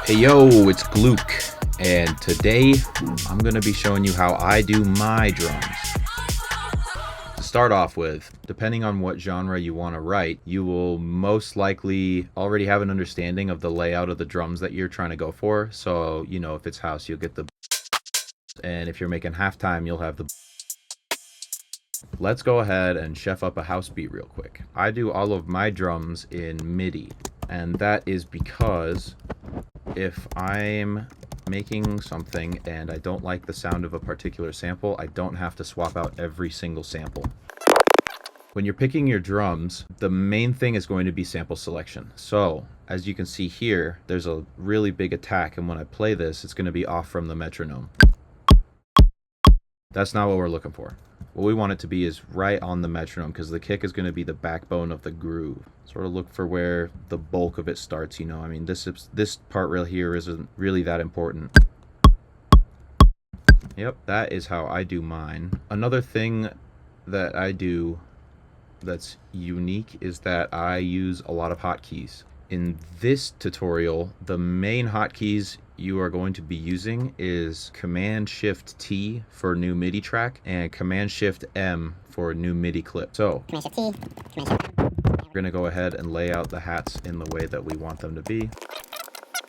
Hey yo, it's Gluke, and today I'm going to be showing you how I do my drums. To start off with, depending on what genre you want to write, you will most likely already have an understanding of the layout of the drums that you're trying to go for. So, you know, if it's house, you'll get the, and if you're making halftime, you'll have the. Let's go ahead and chef up a house beat real quick. I do all of my drums in MIDI, and that is because if I'm making something and I don't like the sound of a particular sample, I don't have to swap out every single sample. When you're picking your drums, the main thing is going to be sample selection. So, as you can see here, there's a really big attack, and when I play this, it's going to be off from the metronome. That's not what we're looking for. What we want it to be is right on the metronome, because the kick is going to be the backbone of the groove. Sort of look for where the bulk of it starts, you know. I mean, this part right here isn't really that important. Yep, that is how I do mine. Another thing that I do that's unique is that I use a lot of hotkeys. In this tutorial, the main hotkeys you are going to be using is Command-Shift-T for new MIDI track and Command-Shift-M for a new MIDI clip. So, we're going to go ahead and lay out the hats in the way that we want them to be.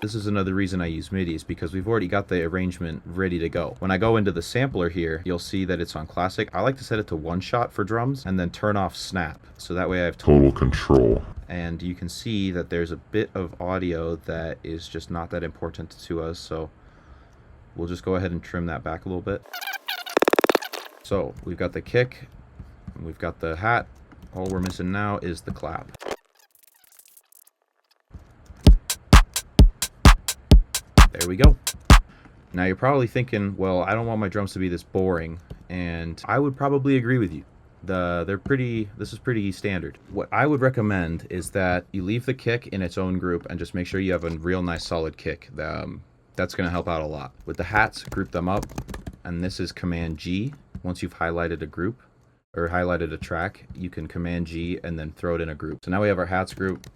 This is another reason I use MIDI, is because we've already got the arrangement ready to go. When I go into the sampler here, you'll see that it's on classic. I like to set it to one shot for drums and then turn off snap, so that way I have total control. And you can see that there's a bit of audio that is just not that important to us, so we'll just go ahead and trim that back a little bit. So we've got the kick, we've got the hat. All we're missing now is the clap. There we go. Now you're probably thinking, well, I don't want my drums to be this boring, and I would probably agree with you. This is pretty standard. What I would recommend is that you leave the kick in its own group and just make sure you have a real nice solid kick. That's going to help out a lot. With the hats, group them up, and this is Command G. Once you've highlighted a group or highlighted a track, you can Command G and then throw it in a group. So now we have our hats group.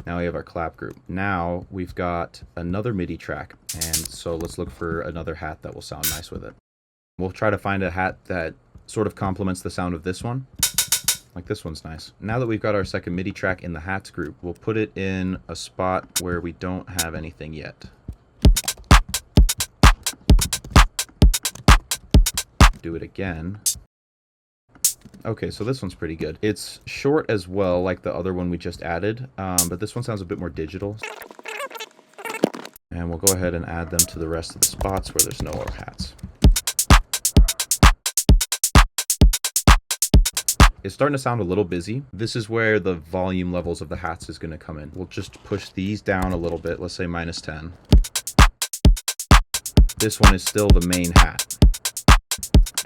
Now we have our clap group. Now we've got another MIDI track, and so let's look for another hat that will sound nice with it. We'll try to find a hat that sort of complements the sound of this one. Like this one's nice. Now that we've got our second MIDI track in the hats group, we'll put it in a spot where we don't have anything yet. Do it again. Okay, so this one's pretty good. It's short as well, like the other one we just added, but this one sounds a bit more digital. And we'll go ahead and add them to the rest of the spots where there's no more hats. It's starting to sound a little busy. This is where the volume levels of the hats is going to come in. We'll just push these down a little bit, let's say -10. This one is still the main hat.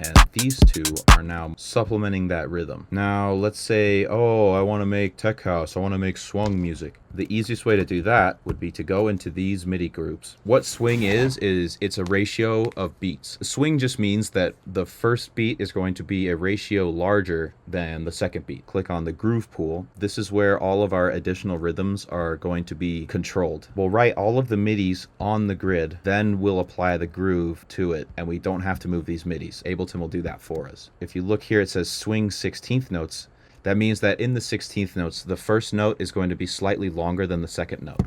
And these two are now supplementing that rhythm. Now, let's say, oh, I want to make tech house, I want to make swung music. The easiest way to do that would be to go into these MIDI groups. What swing is it's a ratio of beats. Swing just means that the first beat is going to be a ratio larger than the second beat. Click on the groove pool. This is where all of our additional rhythms are going to be controlled. We'll write all of the MIDIs on the grid, then we'll apply the groove to it, and we don't have to move these MIDIs. Ableton will do that for us. If you look here, it says swing 16th notes. That means that in the 16th notes, the first note is going to be slightly longer than the second note.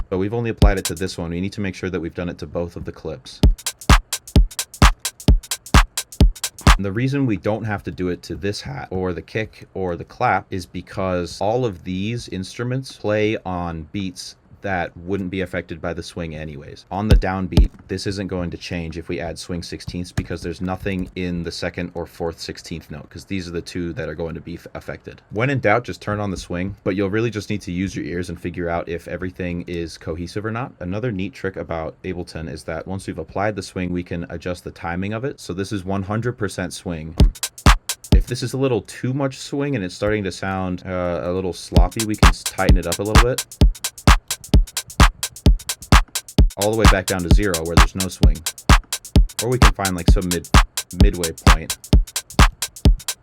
But we've only applied it to this one. We need to make sure that we've done it to both of the clips. And the reason we don't have to do it to this hat or the kick or the clap is because all of these instruments play on beats that wouldn't be affected by the swing anyways. On the downbeat, this isn't going to change if we add swing 16ths, because there's nothing in the second or fourth 16th note, because these are the two that are going to be affected. When in doubt, just turn on the swing, but you'll really just need to use your ears and figure out if everything is cohesive or not. Another neat trick about Ableton is that once we've applied the swing, we can adjust the timing of it. So this is 100% swing. If this is a little too much swing and it's starting to sound a little sloppy, we can tighten it up a little bit. All the way back down to 0 where there's no swing. Or we can find like some midway point.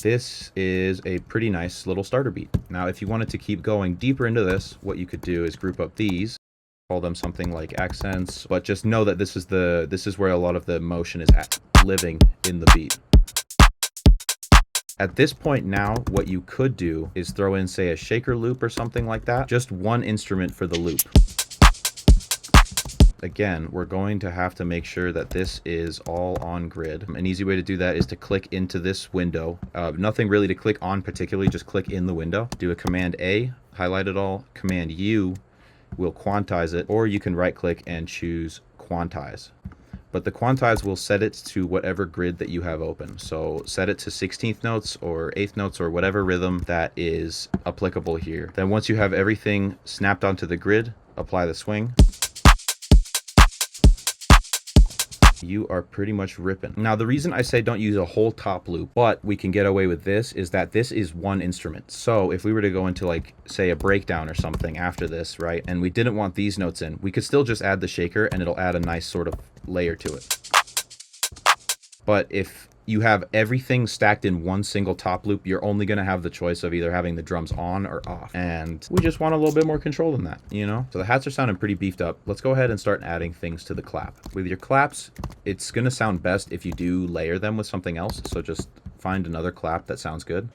This is a pretty nice little starter beat. Now, if you wanted to keep going deeper into this, what you could do is group up these, call them something like accents, but just know that this is where a lot of the emotion is living in the beat. At this point now, what you could do is throw in, say, a shaker loop or something like that. Just one instrument for the loop. Again, we're going to have to make sure that this is all on grid. An easy way to do that is to click into this window. Nothing really to click on particularly, just click in the window. Do a Command A, highlight it all. Command U will quantize it, or you can right click and choose quantize. But the quantize will set it to whatever grid that you have open. So set it to 16th notes or 8th notes or whatever rhythm that is applicable here. Then once you have everything snapped onto the grid, apply the swing. You are pretty much ripping. Now, the reason I say don't use a whole top loop, but we can get away with this, is that this is one instrument. So if we were to go into, like, say, a breakdown or something after this, right, and we didn't want these notes in, we could still just add the shaker and it'll add a nice sort of layer to it. But if you have everything stacked in one single top loop, you're only going to have the choice of either having the drums on or off. And we just want a little bit more control than that, you know? So the hats are sounding pretty beefed up. Let's go ahead and start adding things to the clap. With your claps, it's going to sound best if you do layer them with something else. So just find another clap that sounds good.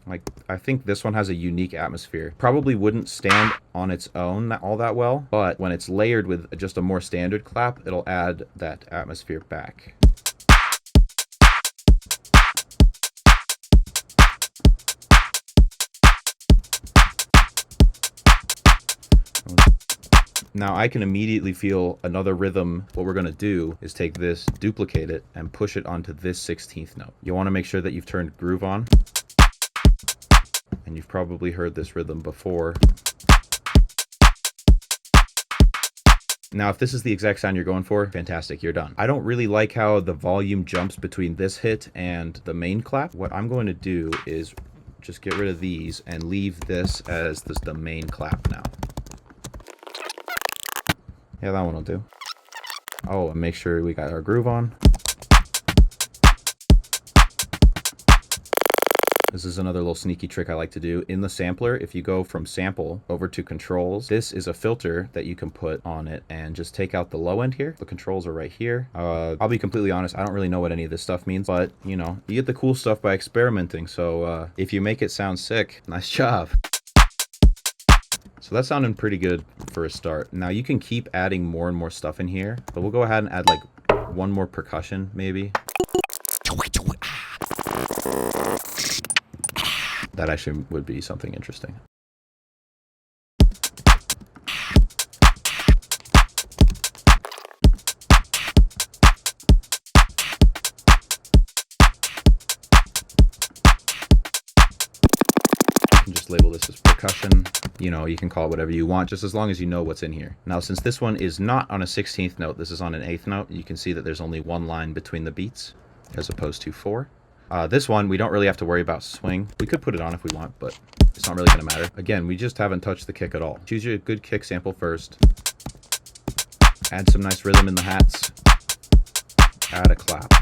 Like, I think this one has a unique atmosphere. Probably wouldn't stand on its own all that well, but when it's layered with just a more standard clap, it'll add that atmosphere back. Now I can immediately feel another rhythm. What we're going to do is take this, duplicate it, and push it onto this 16th note. You want to make sure that you've turned groove on. And you've probably heard this rhythm before. Now, if this is the exact sound you're going for, fantastic, you're done. I don't really like how the volume jumps between this hit and the main clap. What I'm going to do is just get rid of these and leave this as the main clap now. Yeah, that one will do. Oh, and make sure we got our groove on. This is another little sneaky trick I like to do. In the sampler, if you go from sample over to controls, this is a filter that you can put on it and just take out the low end here. The controls are right here. I'll be completely honest, I don't really know what any of this stuff means, but you know, you get the cool stuff by experimenting. So if you make it sound sick, nice job. So that's sounding pretty good for a start. Now you can keep adding more and more stuff in here, but we'll go ahead and add like one more percussion maybe. That actually would be something interesting. You can just label this as percussion. You know, you can call it whatever you want, just as long as you know what's in here. Now, since this one is not on a 16th note, this is on an 8th note, you can see that there's only one line between the beats, as opposed to 4. This one, we don't really have to worry about swing. We could put it on if we want, but it's not really going to matter. Again, we just haven't touched the kick at all. Choose your good kick sample first. Add some nice rhythm in the hats. Add a clap.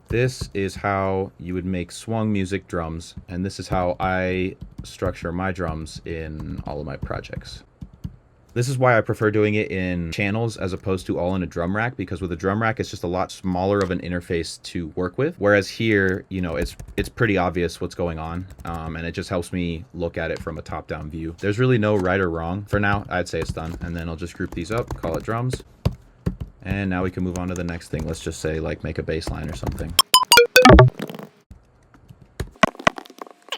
This is how you would make swung music drums, and this is how I structure my drums in all of my projects. This is why I prefer doing it in channels as opposed to all in a drum rack, because with a drum rack, it's just a lot smaller of an interface to work with. Whereas here, you know, it's pretty obvious what's going on, and it just helps me look at it from a top-down view. There's really no right or wrong. For now, I'd say it's done. And then I'll just group these up, call it drums. And now we can move on to the next thing. Let's just say, like, make a bass line or something.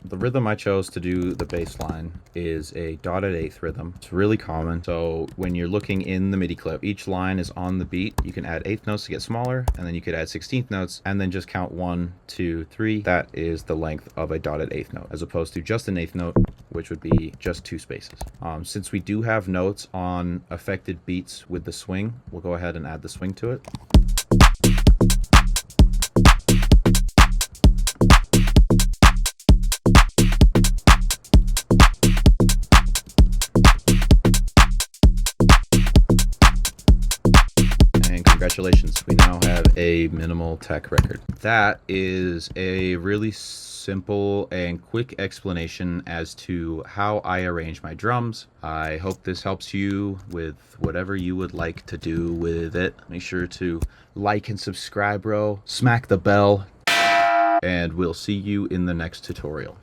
The rhythm I chose to do the bass line is a dotted eighth rhythm. It's really common. So when you're looking in the MIDI clip, each line is on the beat. You can add eighth notes to get smaller, and then you could add 16th notes, and then just count 1, 2, 3. That is the length of a dotted eighth note, as opposed to just an eighth note, which would be just 2 spaces. Since we do have notes on affected beats with the swing, we'll go ahead and add the swing to it. congratulations, we now have a minimal tech record. That is a really simple and quick explanation as to how I arrange my drums. I hope this helps you with whatever you would like to do with it. Make sure to like and subscribe, bro. Smack the bell, and we'll see you in the next tutorial.